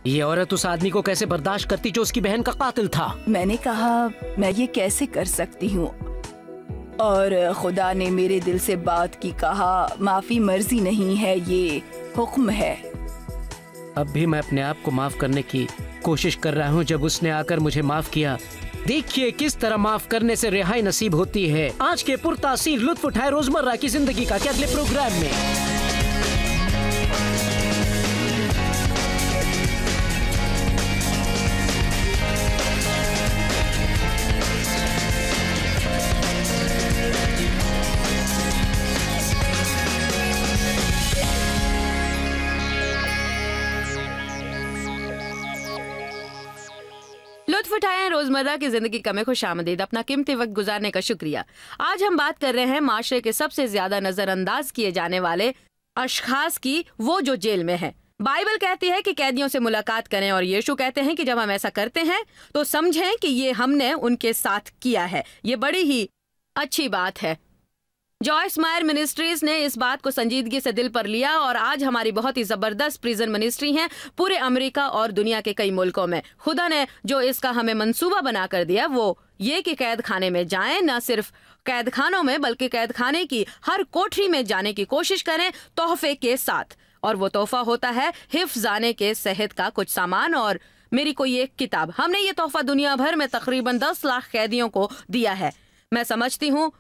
ये औरत उस आदमी को कैसे बर्दाश्त करती जो उसकी बहन का कातिल था? मैंने कहा मैं ये कैसे कर सकती हूँ, और खुदा ने मेरे दिल से बात की। कहा माफी मर्जी नहीं है, ये हुक्म है। अब भी मैं अपने आप को माफ करने की कोशिश कर रहा हूँ। जब उसने आकर मुझे माफ किया, देखिए किस तरह माफ करने से रिहाई नसीब होती है। आज के पुरतासीर लुत्फ उठाए रोजमर्रा की जिंदगी का के अगले प्रोग्राम में। लुत्फ उठाए रोजमर्रा की जिंदगी का में खुशामदीद। अपना कीमती वक्त गुजारने का शुक्रिया। आज हम बात कर रहे हैं माशरे के सबसे ज्यादा नजरअंदाज किए जाने वाले अशखास की, वो जो जेल में है। बाइबल कहती है कि कैदियों से मुलाकात करें, और यीशु कहते हैं कि जब हम ऐसा करते हैं तो समझें कि ये हमने उनके साथ किया है। ये बड़ी ही अच्छी बात है। जॉयस मायर मिनिस्ट्रीज ने इस बात को संजीदगी से दिल पर लिया, और आज हमारी बहुत ही जबरदस्त प्रिजन मिनिस्ट्री है पूरे अमेरिका और दुनिया के कई मुल्कों में। खुदा ने जो इसका हमें मंसूबा बना कर दिया वो ये कि कैद खाने में जाएं, न सिर्फ कैद खानों में बल्कि कैद खाने की हर कोठरी में जाने की कोशिश करें तोहफे के साथ। और वो तोहफा होता है हिफ्ज़ाने के सेहत का कुछ सामान और मेरी कोई एक किताब। हमने ये तोहफा दुनिया भर में तकरीबन 10 लाख कैदियों को दिया है। मैं समझती हूँ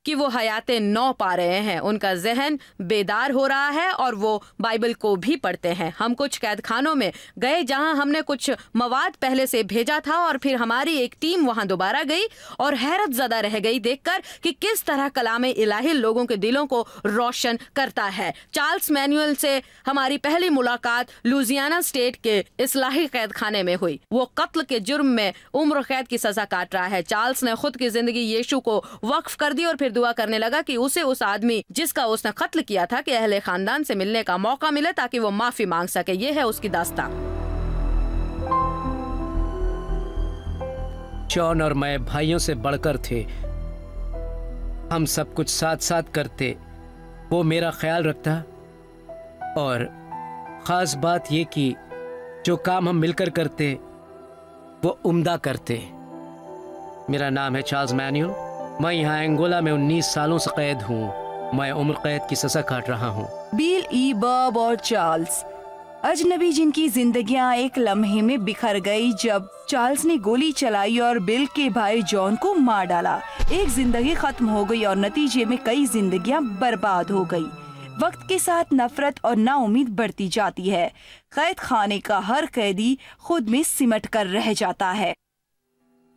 कि वो हयाते नौ पा रहे हैं, उनका जहन बेदार हो रहा है और वो बाइबल को भी पढ़ते हैं। हम कुछ कैद खानों में गए जहां हमने कुछ मवाद पहले से भेजा था, और फिर हमारी एक टीम वहां दोबारा गई और हैरत ज़दा रह गई देखकर कि किस तरह कलामे इलाही लोगों के दिलों को रोशन करता है। चार्ल्स मैनुअल से हमारी पहली मुलाकात लुजियाना स्टेट के इस्लाही कैद खाने में हुई। वो कत्ल के जुर्म में उम्र कैद की सजा काट रहा है। चार्ल्स ने खुद की जिंदगी यीशु को वक्फ कर दी और फिर दुआ करने लगा कि उसे उस आदमी जिसका उसने कत्ल किया था कि अहले खानदान से मिलने का मौका मिले ताकि वो माफी मांग सके। ये है उसकी दास्तान। जॉन और मैं भाइयों से बढ़कर थे। हम सब कुछ साथ साथ करते। वो मेरा ख्याल रखता, और खास बात ये कि जो काम हम मिलकर करते वो उम्दा करते। मेरा नाम है चार्ल्स मैनुअल। मैं यहाँ एंगोला में 19 सालों से कैद हूँ। मैं उम्र कैद की सजा काट रहा हूँ। बिल ई बॉब और चार्ल्स, अजनबी जिनकी जिंदगियां एक लम्हे में बिखर गई जब चार्ल्स ने गोली चलाई और बिल के भाई जॉन को मार डाला। एक जिंदगी खत्म हो गई और नतीजे में कई जिंदगियां बर्बाद हो गई। वक्त के साथ नफरत और नाउमीद बढ़ती जाती है। कैद खाने का हर कैदी खुद में सिमट कर रह जाता है।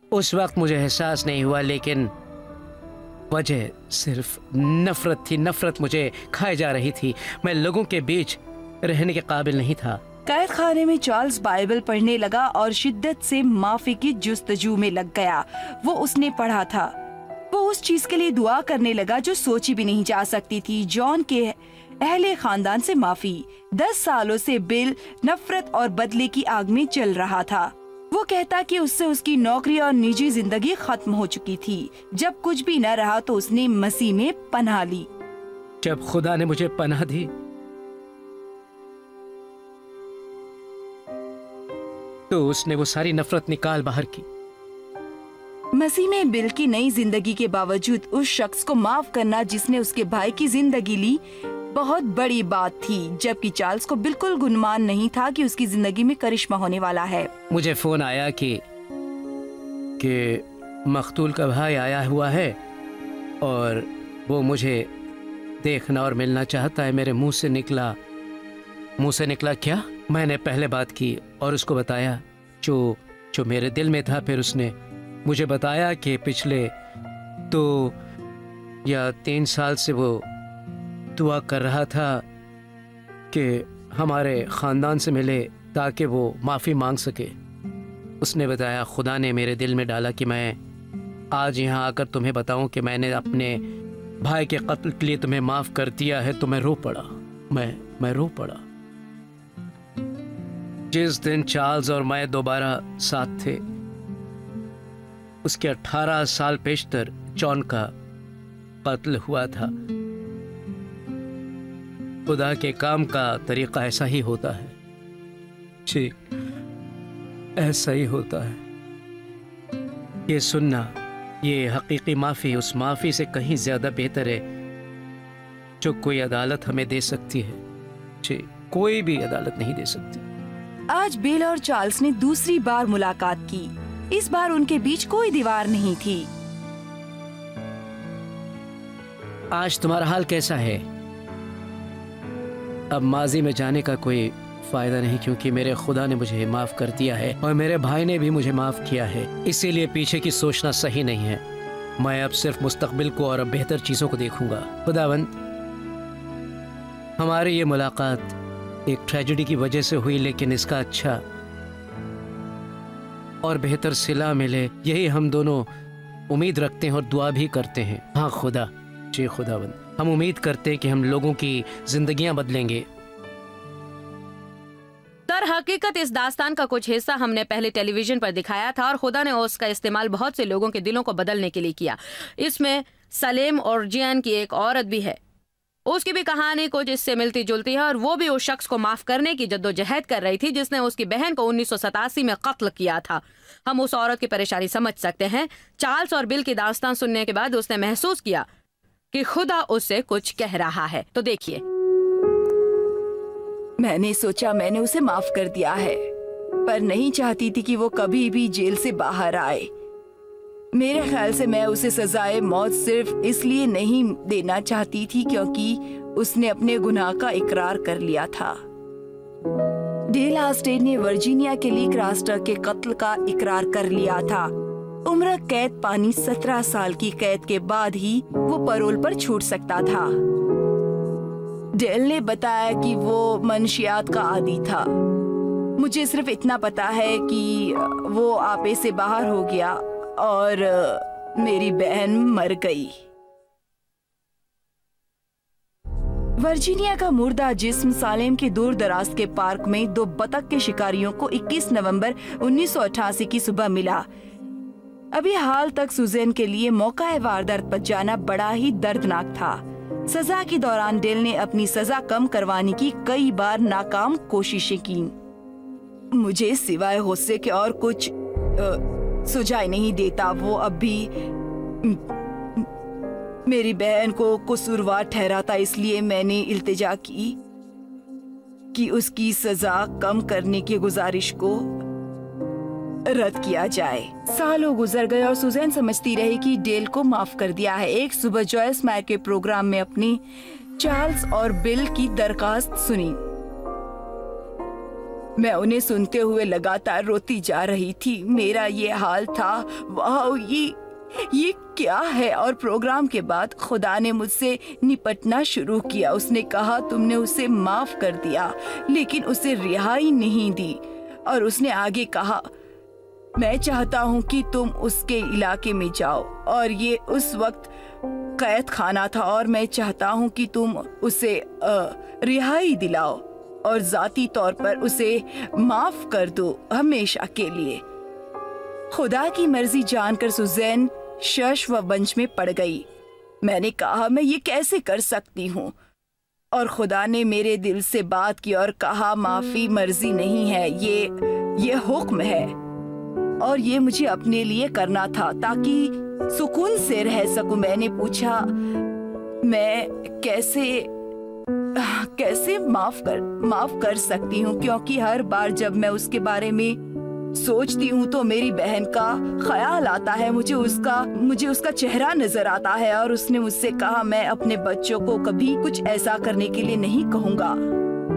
उस वक्त मुझे एहसास नहीं हुआ, लेकिन वजह सिर्फ नफरत थी। नफरत मुझे खाए जा रही थी। मैं लोगों के बीच रहने के काबिल नहीं था। कैद खाने में चार्ल्स बाइबल पढ़ने लगा और शिद्दत से माफी की जुस्तजू में लग गया। वो उसने पढ़ा था। वो उस चीज के लिए दुआ करने लगा जो सोची भी नहीं जा सकती थी, जॉन के अहले खानदान से माफी। 10 सालों से बिल नफरत और बदले की आग में जल रहा था। वो कहता कि उससे उसकी नौकरी और निजी जिंदगी खत्म हो चुकी थी। जब कुछ भी न रहा तो उसने मसीह में पनाह ली। जब खुदा ने मुझे पनाह दी तो उसने वो सारी नफरत निकाल बाहर की। मसीह में बिल की नई जिंदगी के बावजूद उस शख्स को माफ करना जिसने उसके भाई की जिंदगी ली बहुत बड़ी बात थी, जबकि चार्ल्स को बिल्कुल गुमान नहीं था कि उसकी जिंदगी में करिश्मा होने वाला है। मुझे फोन आया कि मख्तूल का भाई आया हुआ है और वो मुझे देखना और मिलना चाहता है। मेरे मुंह से निकला क्या? मैंने पहले बात की और उसको बताया जो मेरे दिल में था। फिर उसने मुझे बताया कि पिछले 2 या 3 साल से वो दुआ कर रहा था कि हमारे ख़ानदान से मिले ताकि वो माफ़ी मांग सके। उसने बताया खुदा ने मेरे दिल में डाला कि मैं आज यहाँ आकर तुम्हें बताऊं कि मैंने अपने भाई के कत्ल के लिए तुम्हें माफ़ कर दिया है। तो मैं रो पड़ा। मैं रो पड़ा। जिस दिन चार्ल्स और मैं दोबारा साथ थे उसके 18 साल पेशतर जॉन का कत्ल हुआ था। खुदा के काम का तरीका ऐसा ही होता है। जी। ऐसा ही होता है। ये सुनना, ये हकीकी माफी उस माफी से कहीं ज्यादा बेहतर है जो कोई अदालत हमें दे सकती है। जी, कोई भी अदालत नहीं दे सकती। आज बिल और चार्ल्स ने दूसरी बार मुलाकात की। इस बार उनके बीच कोई दीवार नहीं थी। आज तुम्हारा हाल कैसा है? अब माजी में जाने का कोई फायदा नहीं, क्योंकि मेरे खुदा ने मुझे माफ कर दिया है और मेरे भाई ने भी मुझे माफ किया है। इसीलिए पीछे की सोचना सही नहीं है। मैं अब सिर्फ मुस्तकबिल को और बेहतर चीजों को देखूंगा। खुदावंद, हमारी ये मुलाकात एक ट्रेजेडी की वजह से हुई, लेकिन इसका अच्छा और बेहतर सिला मिले, यही हम दोनों उम्मीद रखते हैं और दुआ भी करते हैं। हाँ खुदा, जी खुदावंद, हम उम्मीद करते हैं कि हम लोगों की जिंदगियां बदलेंगे। दर हकीकत इस दास्तान का कुछ हिस्सा हमने पहले टेलीविजन पर दिखाया था और खुदा ने उसका इस्तेमाल बहुत से लोगों के दिलों को बदलने के लिए किया। इसमें सलेम और जियान की एक औरत भी है। उसकी भी कहानी कुछ इससे मिलती जुलती है और वो भी उस शख्स को माफ करने की जद्दोजहद कर रही थी जिसने उसकी बहन को 1987 में कत्ल किया था। हम उस औरत की परेशानी समझ सकते हैं। चार्ल्स और बिल की दास्तान सुनने के बाद उसने महसूस किया कि खुदा उससे कुछ कह रहा है। तो देखिए। मैंने सोचा मैंने उसे माफ कर दिया है, पर नहीं चाहती थी कि वो कभी भी जेल से बाहर आए। मेरे ख्याल से मैं उसे सजाए मौत सिर्फ इसलिए नहीं देना चाहती थी क्योंकि उसने अपने गुनाह का इकरार कर लिया था। डेल हास्टेड ने वर्जीनिया के ली क्रास्टर के कत्ल का इकरार कर लिया था। उम्र कैद पानी 17 साल की कैद के बाद ही वो पैरोल पर छूट सकता था। डेल ने बताया कि वो मनशियात का आदी था। मुझे सिर्फ इतना पता है कि वो आपे से बाहर हो गया और मेरी बहन मर गई। वर्जीनिया का मुर्दा जिस्म सालेम के दूर दराज के पार्क में 2 बतख के शिकारियों को 21 नवंबर 1988 की सुबह मिला। अभी हाल तक सुजैन के लिए मौका वारदात पर जाना बड़ा ही दर्दनाक था। सजा के दौरान डेल ने अपनी सजा कम करवाने की कई बार नाकाम कोशिशें की। मुझे सिवाय गुस्से के और कुछ सुझाव नहीं देता। वो अब भी मेरी बहन को कसूरवार ठहराता, इसलिए मैंने इल्तिजा की कि उसकी सजा कम करने की गुजारिश को रद्द किया जाए। सालों गुजर गए और सुजैन समझती रही कि डेल को माफ कर दिया है। एक सुबह जॉयस मैर के प्रोग्राम में अपनी चार्ल्स और बिल की दरखास्त सुनी। मैं उन्हें सुनते हुए लगातार रोती जा रही थी। मेरा ये हाल था, वाह ये क्या है। और प्रोग्राम के बाद खुदा ने मुझसे निपटना शुरू किया। उसने कहा तुमने उसे माफ कर दिया लेकिन उसे रिहाई नहीं दी। और उसने आगे कहा मैं चाहता हूँ कि तुम उसके इलाके में जाओ, और ये उस वक्त कैद खाना था, और मैं चाहता हूँ कि तुम उसे रिहाई दिलाओ और जाती तौर पर उसे माफ कर दो हमेशा के लिए। खुदा की मर्जी जानकर सुजैन शश व वंश में पड़ गई। मैंने कहा मैं ये कैसे कर सकती हूँ, और खुदा ने मेरे दिल से बात की और कहा माफी मर्जी नहीं है, ये हुक्म है, और ये मुझे अपने लिए करना था ताकि सुकून से रह सकूं। मैंने पूछा मैं कैसे माफ कर सकती हूँ, क्योंकि हर बार जब मैं उसके बारे में सोचती हूँ तो मेरी बहन का ख्याल आता है, मुझे उसका चेहरा नजर आता है। और उसने मुझसे कहा मैं अपने बच्चों को कभी कुछ ऐसा करने के लिए नहीं कहूँगा।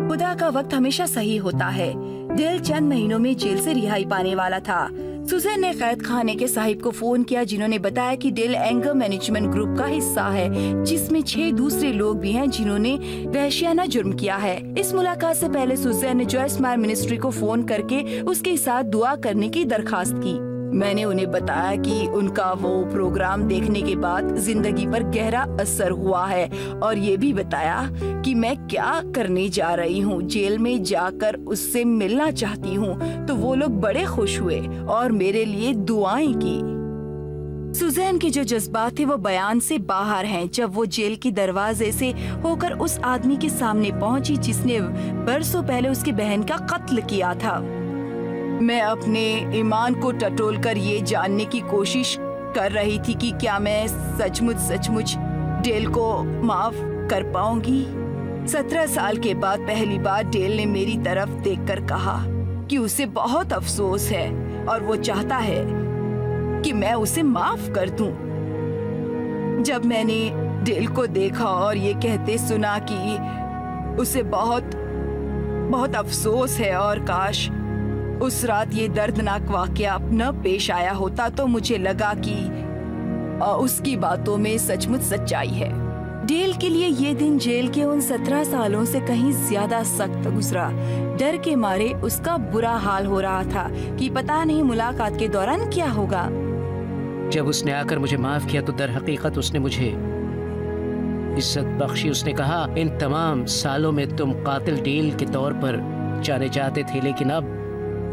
खुदा का वक्त हमेशा सही होता है। डेल चंद महीनों में जेल से रिहाई पाने वाला था। सुजैन ने कैद खाने के साहिब को फोन किया, जिन्होंने बताया कि डेल एंगर मैनेजमेंट ग्रुप का हिस्सा है, जिसमें 6 दूसरे लोग भी हैं जिन्होंने वहशियाना जुर्म किया है। इस मुलाकात से पहले सुजैन ने जॉयस मायर मिनिस्ट्री को फोन करके उसके साथ दुआ करने की दरखास्त की। मैंने उन्हें बताया कि उनका वो प्रोग्राम देखने के बाद जिंदगी पर गहरा असर हुआ है, और ये भी बताया कि मैं क्या करने जा रही हूँ। जेल में जाकर उससे मिलना चाहती हूँ। तो वो लोग बड़े खुश हुए और मेरे लिए दुआएं की। सुजैन के जो जज्बात थे वो बयान से बाहर हैं। जब वो जेल की दरवाजे से होकर उस आदमी के सामने पहुंची जिसने बरसों पहले उसकी बहन का कत्ल किया था, मैं अपने ईमान को टटोल कर ये जानने की कोशिश कर रही थी कि क्या मैं सचमुच डेल को माफ कर पाऊंगी। 17 साल के बाद पहली बार डेल ने मेरी तरफ देखकर कहा कि उसे बहुत अफसोस है और वो चाहता है कि मैं उसे माफ कर दूं। जब मैंने डेल को देखा और ये कहते सुना कि उसे बहुत अफसोस है और काश उस रात ये दर्दनाक वाकया न पेश आया होता, तो मुझे लगा कि उसकी बातों में सचमुच सच्चाई है। डेल के लिए ये दिन जेल के उन 17 सालों से कहीं ज्यादा सख्त गुजरा। डर के मारे उसका बुरा हाल हो रहा था कि पता नहीं मुलाकात के दौरान क्या होगा। जब उसने आकर मुझे माफ किया तो दर हकीकत उसने मुझे इज्जत बख्शी। उसने कहा, इन तमाम सालों में तुम कातिल डेल के तौर पर जाने जाते थे, लेकिन अब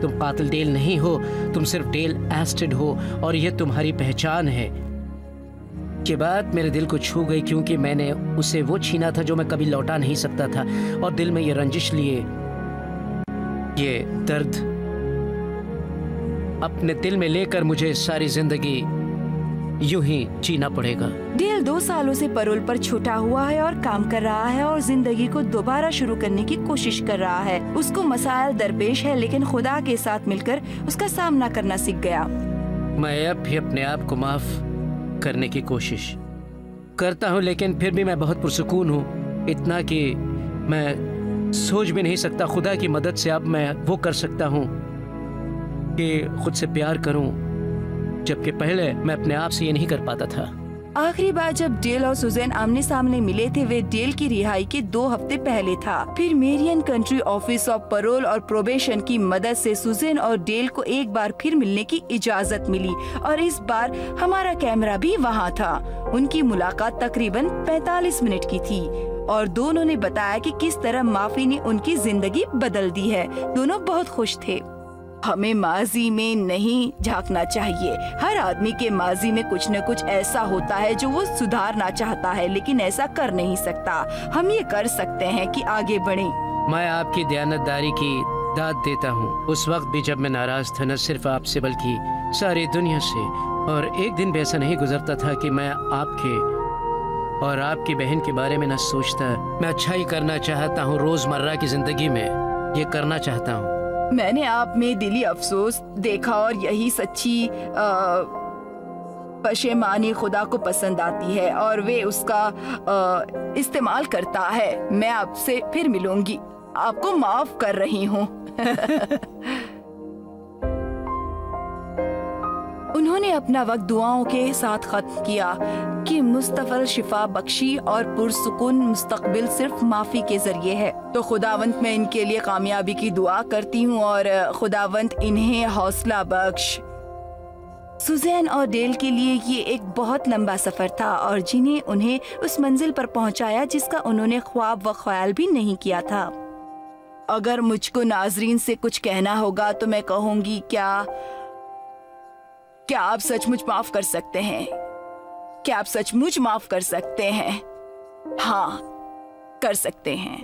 तुम कातिल डेल नहीं हो, तुम सिर्फ डेल एस्टेड हो और यह तुम्हारी पहचान है। के बाद मेरे दिल को छू गई, क्योंकि मैंने उसे वो छीना था जो मैं कभी लौटा नहीं सकता था, और दिल में ये रंजिश लिए ये दर्द अपने दिल में लेकर मुझे सारी जिंदगी यूं ही जीना पड़ेगा। डेल 2 सालों से पैरोल पर छूटा हुआ है और काम कर रहा है और जिंदगी को दोबारा शुरू करने की कोशिश कर रहा है। उसको मसाइल दरपेश है, लेकिन खुदा के साथ मिलकर उसका सामना करना सीख गया। मैं अब भी अपने आप को माफ करने की कोशिश करता हूँ, लेकिन फिर भी मैं बहुत पुरसुकून हूँ, इतना कि मैं सोच भी नहीं सकता। खुदा की मदद से अब मैं वो कर सकता हूँ कि खुद से प्यार करूँ, जबकि पहले मैं अपने आप से ये नहीं कर पाता था। आखिरी बार जब डेल और सुजैन आमने सामने मिले थे, वे डेल की रिहाई के 2 हफ्ते पहले था। फिर Marion country office of parole और प्रोबेशन की मदद से सुजैन और डेल को एक बार फिर मिलने की इजाजत मिली, और इस बार हमारा कैमरा भी वहाँ था। उनकी मुलाकात तकरीबन 45 मिनट की थी और दोनों ने बताया कि किस तरह माफी ने उनकी जिंदगी बदल दी है। दोनों बहुत खुश थे। हमें माजी में नहीं झांकना चाहिए। हर आदमी के माजी में कुछ न कुछ ऐसा होता है जो वो सुधारना चाहता है, लेकिन ऐसा कर नहीं सकता। हम ये कर सकते हैं कि आगे बढ़ें। मैं आपकी दयानतदारी की दाद देता हूँ। उस वक्त भी जब मैं नाराज था, न सिर्फ आपसे बल्कि सारी दुनिया से, और एक दिन भी ऐसा नहीं गुजरता था कि मैं आपके और आपकी बहन के बारे में न सोचता। मैं अच्छाई करना चाहता हूँ, रोजमर्रा की जिंदगी में ये करना चाहता हूँ। मैंने आप में दिली अफसोस देखा और यही सच्ची पशेमानी खुदा को पसंद आती है और वे उसका इस्तेमाल करता है। मैं आपसे फिर मिलूंगी, आपको माफ कर रही हूँ। उन्होंने अपना वक्त दुआओं के साथ खत्म किया कि मुस्तफल शिफा बख्शी और पुरसुकून मुस्तकबिल सिर्फ माफी के जरिए है। तो खुदावंत मैं इनके लिए कामयाबी की दुआ करती हूँ और खुदावंत इन्हें हौसला बख्श। सुजैन और डेल के लिए ये एक बहुत लंबा सफर था और जिन्हें उन्हें उस मंजिल पर पहुँचाया जिसका उन्होंने ख्वाब व ख्याल भी नहीं किया था। अगर मुझको नाजरीन से कुछ कहना होगा तो मैं कहूँगी, क्या आप सचमुच माफ कर सकते हैं? क्या आप सचमुच माफ कर सकते हैं? हाँ, कर सकते हैं।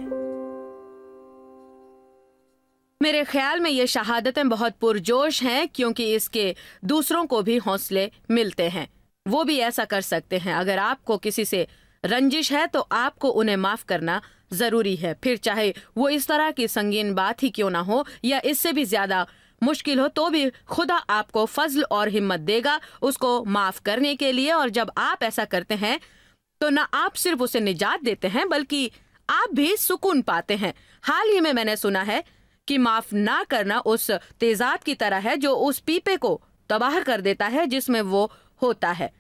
मेरे ख्याल में ये शहादतें बहुत पुरजोश हैं, क्योंकि इसके दूसरों को भी हौसले मिलते हैं। वो भी ऐसा कर सकते हैं। अगर आपको किसी से रंजिश है तो आपको उन्हें माफ करना जरूरी है, फिर चाहे वो इस तरह की संगीन बात ही क्यों ना हो या इससे भी ज्यादा मुश्किल हो, तो भी खुदा आपको फजल और हिम्मत देगा उसको माफ करने के लिए। और जब आप ऐसा करते हैं तो न आप सिर्फ उसे निजात देते हैं बल्कि आप भी सुकून पाते हैं। हाल ही में मैंने सुना है कि माफ ना करना उस तेजाब की तरह है जो उस पीपे को तबाह कर देता है जिसमें वो होता है।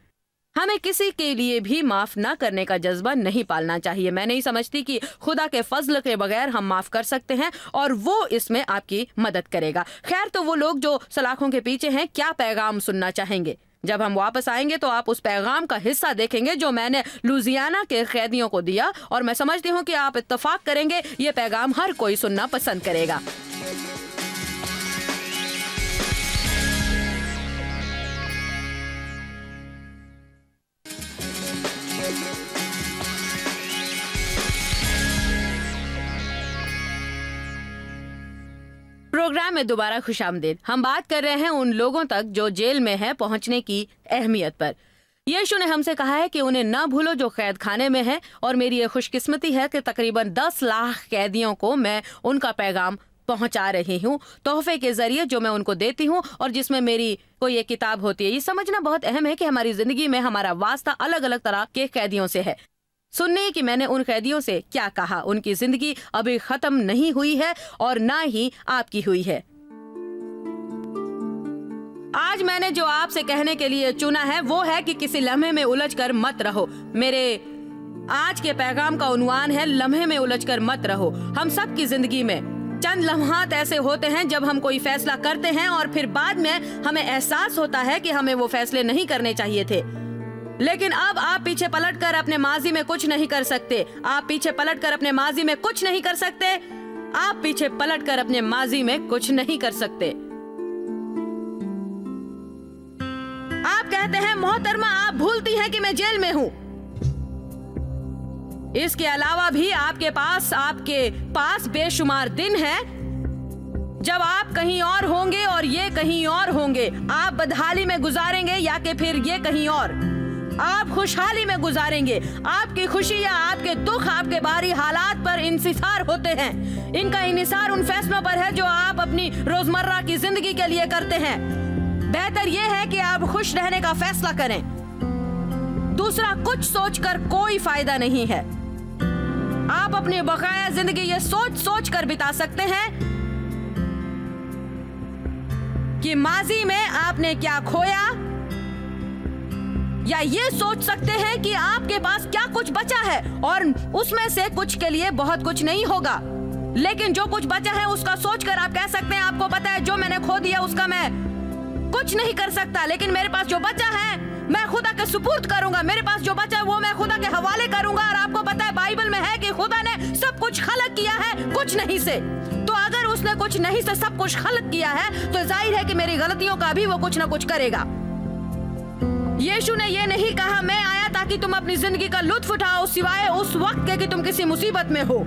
हमें किसी के लिए भी माफ ना करने का जज्बा नहीं पालना चाहिए। मैं नहीं समझती कि खुदा के फजल के बगैर हम माफ कर सकते हैं और वो इसमें आपकी मदद करेगा। खैर, तो वो लोग जो सलाखों के पीछे हैं क्या पैगाम सुनना चाहेंगे? जब हम वापस आएंगे तो आप उस पैगाम का हिस्सा देखेंगे जो मैंने लुजियाना के कैदियों को दिया, और मैं समझती हूँ कि आप इत्तेफाक करेंगे ये पैगाम हर कोई सुनना पसंद करेगा। प्रोग्राम प्रोग्राम में दोबारा खुशामदीद। हम बात कर रहे हैं उन लोगों तक जो जेल में हैं पहुंचने की अहमियत पर। यीशु ने हमसे कहा है कि उन्हें न भूलो जो कैद खाने में है, और मेरी ये खुशकिस्मती है कि तकरीबन 10 लाख कैदियों को मैं उनका पैगाम पहुंचा रही हूँ तोहफे के जरिए जो मैं उनको देती हूँ, और जिसमें मेरी कोई एक किताब होती है। ये समझना बहुत अहम है कि हमारी जिंदगी में हमारा वास्ता अलग अलग तरह के कैदियों से है। सुनिए कि मैंने उन कैदियों से क्या कहा। उनकी जिंदगी अभी खत्म नहीं हुई है और ना ही आपकी हुई है। आज मैंने जो आपसे कहने के लिए चुना है वो है कि किसी लम्हे में उलझकर मत रहो। मेरे आज के पैगाम का उन्वान है लम्हे में उलझकर मत रहो। हम सब की जिंदगी में चंद लम्हात ऐसे होते हैं जब हम कोई फैसला करते हैं और फिर बाद में हमें एहसास होता है कि हमें वो फैसले नहीं करने चाहिए थे। लेकिन अब आप पीछे पलटकर अपने माजी में कुछ नहीं कर सकते। आप पीछे पलटकर अपने माजी में कुछ नहीं कर सकते। आप पीछे पलटकर अपने माजी में कुछ नहीं कर सकते। आप कहते हैं मोहतरमा आप भूलती हैं कि मैं जेल में हूँ। इसके अलावा भी आपके पास बेशुमार दिन हैं जब आप कहीं और होंगे और ये कहीं और होंगे। आप बदहाली में गुजारेंगे या कि फिर ये कहीं और। आप खुशहाली में गुजारेंगे। आपकी खुशी या आपके दुख आपके बाहरी हालात पर इंसिसार होते हैं। इनका इन्हिसार उन फैसलों पर है जो आप अपनी रोजमर्रा की जिंदगी के लिए करते हैं। बेहतर यह है कि आप खुश रहने का फैसला करें। दूसरा कुछ सोचकर कोई फायदा नहीं है। आप अपनी बकाया जिंदगी ये सोच कर बिता सकते हैं कि माजी में आपने क्या खोया, या ये सोच सकते हैं कि आपके पास क्या कुछ बचा है और उसमें से कुछ के लिए बहुत कुछ नहीं होगा। लेकिन जो कुछ बचा है उसका सोचकर आप कह सकते हैं आपको पता है जो मैंने खो दिया उसका मैं कुछ नहीं कर सकता, लेकिन मेरे पास जो बचा है मैं खुदा के सुपुर्द करूंगा। मेरे पास जो बचा है वो मैं खुदा के हवाले करूंगा। और आपको पता है बाइबल में है कि खुदा ने सब कुछ खलक किया है कुछ नहीं से। तो अगर उसने कुछ नहीं से सब कुछ खलक किया है तो जाहिर है कि मेरी गलतियों का भी वो कुछ ना कुछ करेगा। यीशु ने ये नहीं कहा मैं आया ताकि तुम अपनी जिंदगी का लुत्फ उठाओ सिवाय उस वक्त के कि तुम किसी मुसीबत में हो।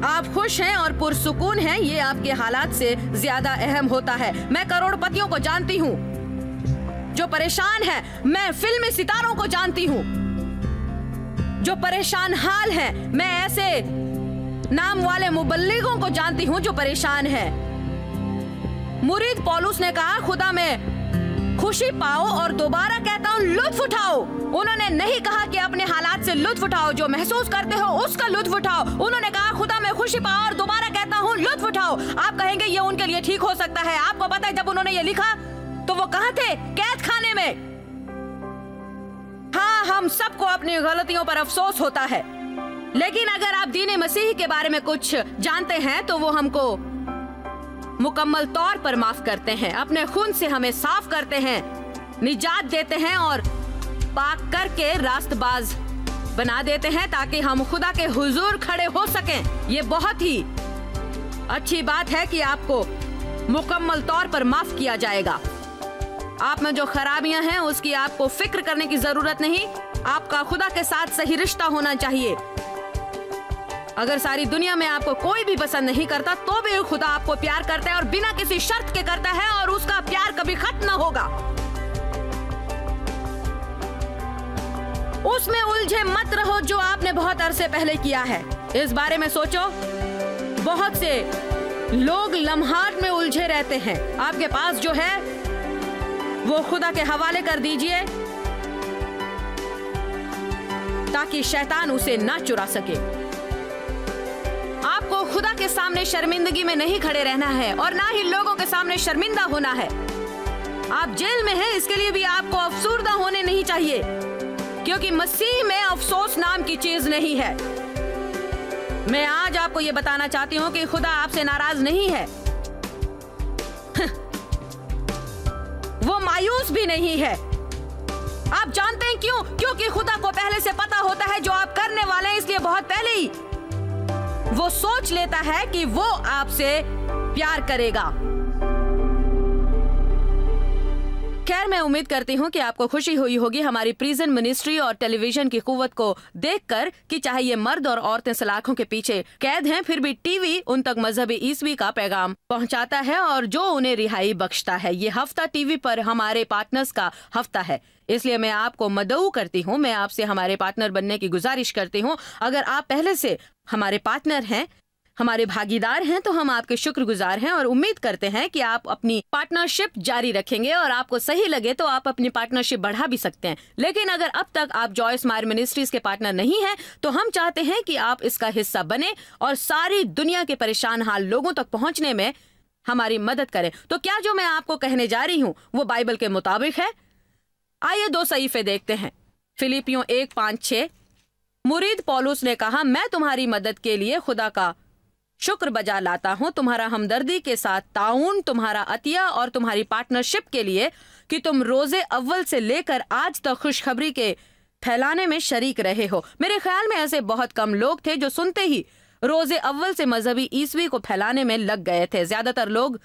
आप खुश हैं और पुरसुकून हैं, ये आपके हालात से ज्यादा अहम होता है। मैं करोड़पतियों को जानती हूँ जो परेशान हैं। मैं फिल्मी सितारों को जानती हूँ जो परेशान हाल हैं। मैं ऐसे नाम वाले मुबल्लिगों को जानती हूँ जो परेशान हैं। मुरीद पौलुस ने कहा खुदा में खुशी पाओ, और दोबारा कहता हूँ लुत्फ उठाओ। उन्होंने नहीं कहा कि अपने हालात से लुत्फ उठाओ, जो महसूस करते हो उसका लुत्फ उठाओ। उन्होंने कहा खुदा में खुशी पाओ और दोबारा कहता हूँ लुत्फ उठाओ। आप कहेंगे ये उनके लिए ठीक हो सकता है। आपको पता है जब उन्होंने ये लिखा तो वो कहाँ थे? कैद खाने में। हाँ, हम सबको अपनी गलतियों पर अफसोस होता है, लेकिन अगर आप दीन मसीह के बारे में कुछ जानते हैं तो वो हमको मुकम्मल तौर पर माफ करते हैं, अपने खून से हमें साफ करते हैं, निजात देते हैं और पाक करके रास्तबाज बना देते हैं ताकि हम खुदा के हुजूर खड़े हो सकें। ये बहुत ही अच्छी बात है कि आपको मुकम्मल तौर पर माफ किया जाएगा। आप में जो खराबियां हैं उसकी आपको फिक्र करने की जरूरत नहीं। आपका खुदा के साथ सही रिश्ता होना चाहिए। अगर सारी दुनिया में आपको कोई भी पसंद नहीं करता तो भी खुदा आपको प्यार करता है और बिना किसी शर्त के करता है, और उसका प्यार कभी खत्म ना होगा। उसमें उलझे मत रहो जो आपने बहुत अरसे पहले किया है। इस बारे में सोचो। बहुत से लोग लम्हात में उलझे रहते हैं। आपके पास जो है वो खुदा के हवाले कर दीजिए ताकि शैतान उसे ना चुरा सके। आपको खुदा के सामने शर्मिंदगी में नहीं खड़े रहना है और ना ही लोगों के सामने शर्मिंदा होना है। आप जेल में हैं, इसके लिए भी आपको अफसुर्दा होने नहीं चाहिए, क्योंकि मसीह में अफसोस नाम की चीज नहीं है। मैं आज आपको ये बताना चाहती हूँ कि खुदा आपसे नाराज नहीं है। वो मायूस भी नहीं है। आप जानते हैं क्यों? क्योंकि खुदा को पहले से पता होता है जो आप करने वाले हैं, इसलिए बहुत पहले ही वो सोच लेता है कि वो आपसे प्यार करेगा। खैर, मैं उम्मीद करती हूँ कि आपको खुशी हुई होगी हमारी प्रिजन मिनिस्ट्री और टेलीविजन की कुव्वत को देखकर कि चाहे ये मर्द और औरतें सलाखों के पीछे कैद हैं, फिर भी टीवी उन तक मजहबी ईस्वी का पैगाम पहुँचाता है और जो उन्हें रिहाई बख्शता है। ये हफ्ता टीवी पर हमारे पार्टनर्स का हफ्ता है, इसलिए मैं आपको मदऊ करती हूँ, मैं आपसे हमारे पार्टनर बनने की गुजारिश करती हूँ। अगर आप पहले से हमारे पार्टनर हैं, हमारे भागीदार हैं, तो हम आपके शुक्रगुजार हैं और उम्मीद करते हैं कि आप अपनी पार्टनरशिप जारी रखेंगे और आपको सही लगे तो आप अपनी पार्टनरशिप बढ़ा भी सकते हैं। लेकिन अगर अब तक आप जॉयस मायर मिनिस्ट्रीज के पार्टनर नहीं हैं, तो हम चाहते हैं कि आप इसका हिस्सा बने और सारी दुनिया के परेशान हाल लोगों तक पहुंचने में हमारी मदद करें। तो क्या जो मैं आपको कहने जा रही हूँ वो बाइबल के मुताबिक है? आइए 2 सहीफे देखते हैं। फिलिपियों 1:5-6। मुरीद पौलुस ने कहा, मैं तुम्हारी मदद के लिए खुदा का शुक्र बजा लाता हूँ, तुम्हारा हमदर्दी के साथ ताउन, तुम्हारा अतिया और तुम्हारी पार्टनरशिप के लिए कि तुम रोजे अव्वल से लेकर आज तक खुशखबरी के फैलाने में शरीक रहे हो। मेरे ख्याल में ऐसे बहुत कम लोग थे जो सुनते ही रोजे अव्वल से मजहबी ईस्वी को फैलाने में लग गए थे। ज्यादातर लोग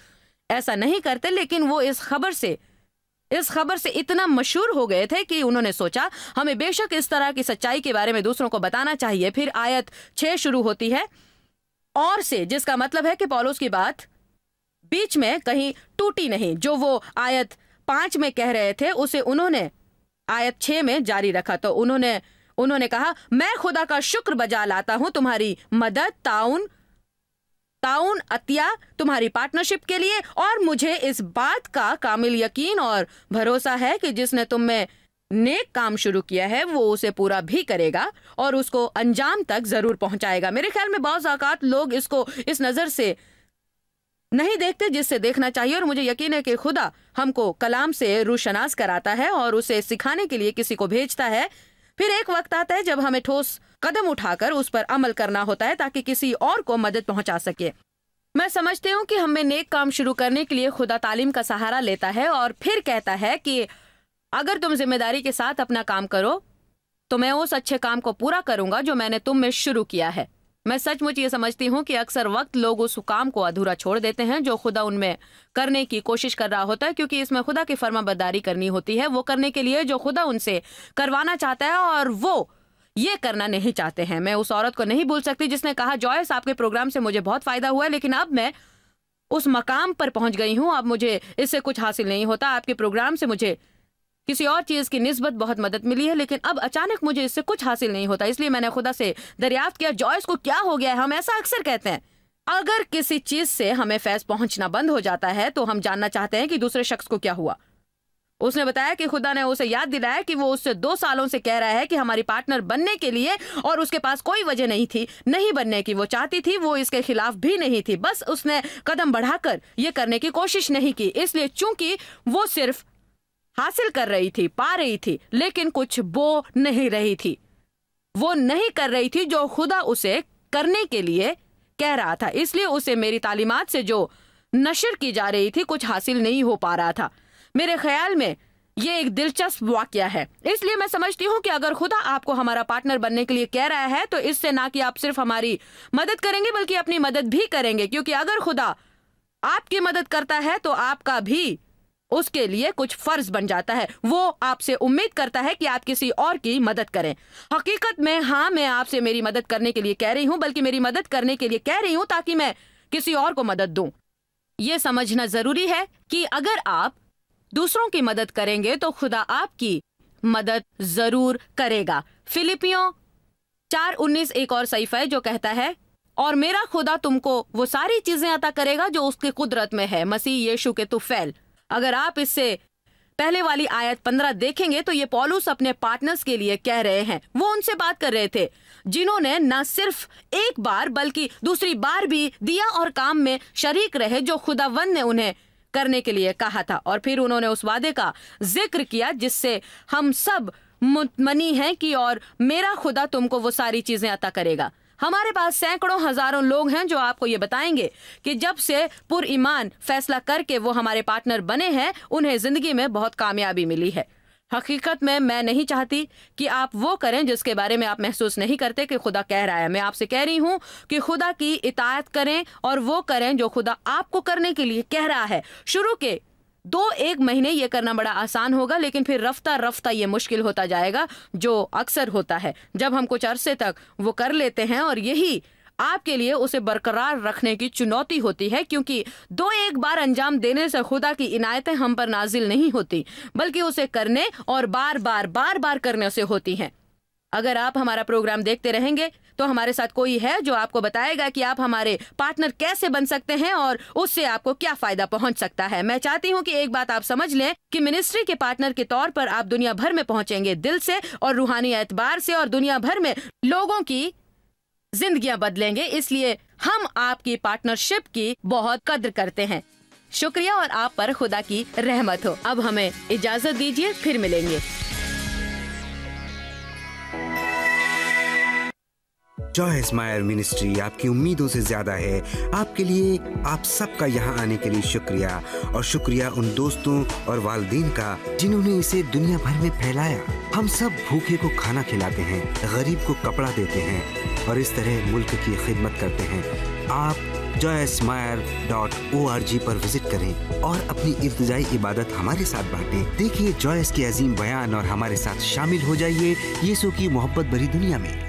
ऐसा नहीं करते, लेकिन वो इस खबर से इतना मशहूर हो गए थे कि उन्होंने सोचा हमें बेशक इस तरह की सच्चाई के बारे में दूसरों को बताना चाहिए। फिर आयत 6 शुरू होती है और से, जिसका मतलब है कि पौलुस की बात बीच में कहीं टूटी नहीं। जो वो आयत 5 में कह रहे थे उसे उन्होंने आयत 6 में जारी रखा। तो उन्होंने कहा, मैं खुदा का शुक्र बजा लाता हूं तुम्हारी मदद, ताउन अतिया, तुम्हारी पार्टनरशिप के लिए, और मुझे इस बात का कामिल यकीन और भरोसा है कि जिसने तुम में नेक काम शुरू किया है वो उसे पूरा भी करेगा और उसको अंजाम तक जरूर पहुंचाएगा। मेरे ख्याल में बहुत औकात लोग इसको इस नजर से नहीं देखते जिससे देखना चाहिए, और मुझे यकीन है कि खुदा हमको कलाम से रूशनास कराता है और उसे सिखाने के लिए किसी को भेजता है। फिर एक वक्त आता है जब हमें ठोस कदम उठाकर उस पर अमल करना होता है ताकि किसी और को मदद पहुंचा सके। मैं समझती हूँ कि हमें नेक काम शुरू करने के लिए खुदा तालीम का सहारा लेता है और फिर कहता है कि अगर तुम जिम्मेदारी के साथ अपना काम करो तो मैं उस अच्छे काम को पूरा करूंगा जो मैंने तुम में शुरू किया है। मैं सचमुच ये समझती हूँ कि अक्सर वक्त लोग उस काम को अधूरा छोड़ देते हैं जो खुदा उनमें करने की कोशिश कर रहा होता है, क्योंकि इसमें खुदा की फर्माबरदारी करनी होती है, वो करने के लिए जो खुदा उनसे करवाना चाहता है और वो ये करना नहीं चाहते हैं। मैं उस औरत को नहीं भूल सकती जिसने कहा, जॉयस आपके प्रोग्राम से मुझे बहुत फायदा हुआ है, लेकिन अब मैं उस मकाम पर पहुंच गई हूँ, अब मुझे इससे कुछ हासिल नहीं होता। आपके प्रोग्राम से मुझे किसी और चीज की निस्बत बहुत मदद मिली है, लेकिन अब अचानक मुझे इससे कुछ हासिल नहीं होता। इसलिए मैंने खुदा से दरियाफ्त किया, जॉयस को क्या हो गया है? हम ऐसा अक्सर कहते हैं, अगर किसी चीज से हमें फैज पहुंचना बंद हो जाता है तो हम जानना चाहते हैं कि दूसरे शख्स को क्या हुआ। उसने बताया कि खुदा ने उसे याद दिलाया कि वो उससे 2 सालों से कह रहा है कि हमारी पार्टनर बनने के लिए, और उसके पास कोई वजह नहीं थी नहीं बनने की। वो चाहती थी, वो इसके खिलाफ भी नहीं थी, बस उसने कदम बढ़ाकर ये करने की कोशिश नहीं की। इसलिए चूंकि वो सिर्फ हासिल कर रही थी, पा रही थी, लेकिन कुछ बो नहीं रही थी, वो नहीं कर रही थी जो खुदा उसे करने के लिए कह रहा था। इसलिए उसे मेरी तालीमात से जो नशर की जा रही थी कुछ हासिल नहीं हो पा रहा था। मेरे ख्याल में ये एक दिलचस्प वाकया है। इसलिए मैं समझती हूँ कि अगर खुदा आपको हमारा पार्टनर बनने के लिए कह रहा है तो इससे ना कि आप सिर्फ हमारी मदद करेंगे बल्कि अपनी मदद भी करेंगे, क्योंकि अगर खुदा आपकी मदद करता है तो आपका भी उसके लिए कुछ फर्ज बन जाता है। वो आपसे उम्मीद करता है कि आप किसी और की मदद करें। हकीकत में हाँ, मैं आपसे मेरी मदद करने के लिए कह रही हूँ, बल्कि मेरी मदद करने के लिए कह रही हूँ ताकि मैं किसी और को मदद दूं। ये समझना जरूरी है कि अगर आप दूसरों की मदद करेंगे तो खुदा आपकी मदद जरूर करेगा। फिलिपियों 4:19 एक और सहीफा है जो कहता है, और मेरा खुदा तुमको वो सारी चीजें अता करेगा जो उसकी कुदरत में है मसीह यीशु के तुफैल। अगर आप इससे पहले वाली आयत 15 देखेंगे तो ये पौलुस अपने पार्टनर्स के लिए कह रहे हैं। वो उनसे बात कर रहे थे जिन्होंने न सिर्फ एक बार बल्कि दूसरी बार भी दिया और काम में शरीक रहे जो खुदावंद ने उन्हें करने के लिए कहा था। और फिर उन्होंने उस वादे का जिक्र किया जिससे हम सब मुतमनी हैं कि और मेरा खुदा तुमको वो सारी चीजें अता करेगा। हमारे पास सैकड़ों हजारों लोग हैं जो आपको ये बताएंगे कि जब से पुर ईमान फैसला करके वो हमारे पार्टनर बने हैं उन्हें जिंदगी में बहुत कामयाबी मिली है। हकीकत में मैं नहीं चाहती कि आप वो करें जिसके बारे में आप महसूस नहीं करते कि खुदा कह रहा है। मैं आपसे कह रही हूँ कि खुदा की इताअत करें और वो करें जो खुदा आपको करने के लिए कह रहा है। शुरू के 2-1 महीने ये करना बड़ा आसान होगा, लेकिन फिर रफ्ता रफ्ता ये मुश्किल होता जाएगा, जो अक्सर होता है जब हम कुछ अरसे तक वो कर लेते हैं। और यही आपके लिए उसे बरकरार रखने की चुनौती होती है, क्योंकि 2-1 बार अंजाम देने से खुदा की इनायतें हम पर नाजिल नहीं होती, बल्कि उसे करने और बार बार करने से होती हैं। अगर आप हमारा प्रोग्राम देखते रहेंगे तो हमारे साथ कोई है जो आपको बताएगा कि आप हमारे पार्टनर कैसे बन सकते हैं और उससे आपको क्या फायदा पहुंच सकता है। मैं चाहती हूं कि एक बात आप समझ लें कि मिनिस्ट्री के पार्टनर के तौर पर आप दुनिया भर में पहुंचेंगे दिल से और रूहानी एतबार से, और दुनिया भर में लोगों की जिंदगियां बदलेंगे। इसलिए हम आपकी पार्टनरशिप की बहुत कद्र करते हैं। शुक्रिया और आप पर खुदा की रहमत हो। अब हमें इजाजत दीजिए, फिर मिलेंगे। जॉयस मायर मिनिस्ट्री आपकी उम्मीदों से ज्यादा है। आपके लिए आप सबका यहाँ आने के लिए शुक्रिया, और शुक्रिया उन दोस्तों और वालिदैन का जिन्होंने इसे दुनिया भर में फैलाया। हम सब भूखे को खाना खिलाते हैं, गरीब को कपड़ा देते हैं और इस तरह मुल्क की खिदमत करते हैं। आप joycemeyer.org पर विजिट करें और अपनी इब्तिदाई इबादत हमारे साथ बांटें। देखिए जॉयस के अजीम बयान और हमारे साथ शामिल हो जाइए यीशु की मोहब्बत भरी दुनिया में।